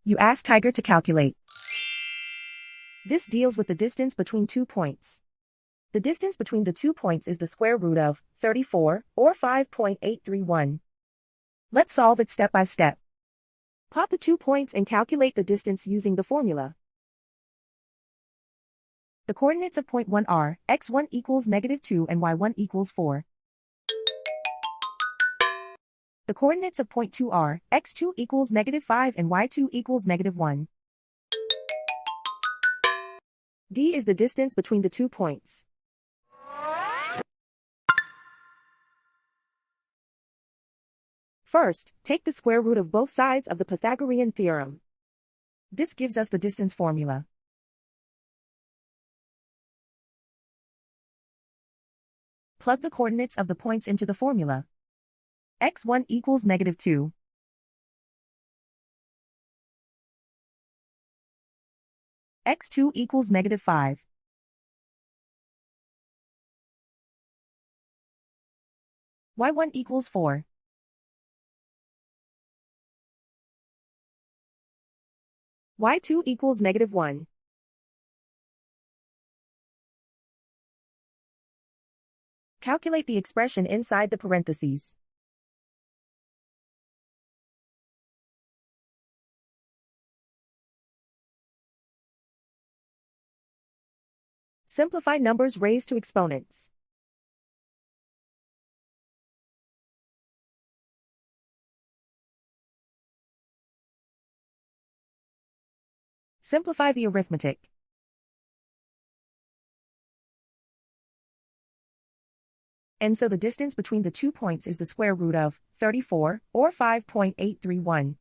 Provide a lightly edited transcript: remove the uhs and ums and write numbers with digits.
You ask Tiger to calculate. This deals with the distance between 2 points. The distance between the 2 points is the square root of 34, or 5.831. Let's solve it step by step. Plot the 2 points and calculate the distance using the formula. The coordinates of point 1 are x1 equals -2 and y1 equals 4. The coordinates of point 2 are x2 equals -5 and y2 equals -1. D is the distance between the 2 points. First, take the square root of both sides of the Pythagorean theorem. This gives us the distance formula. Plug the coordinates of the points into the formula. x1 equals -2. x2 equals -5. y1 equals 4. y2 equals -1. Calculate the expression inside the parentheses. Simplify numbers raised to exponents. Simplify the arithmetic. And so the distance between the 2 points is the square root of 34, or 5.831.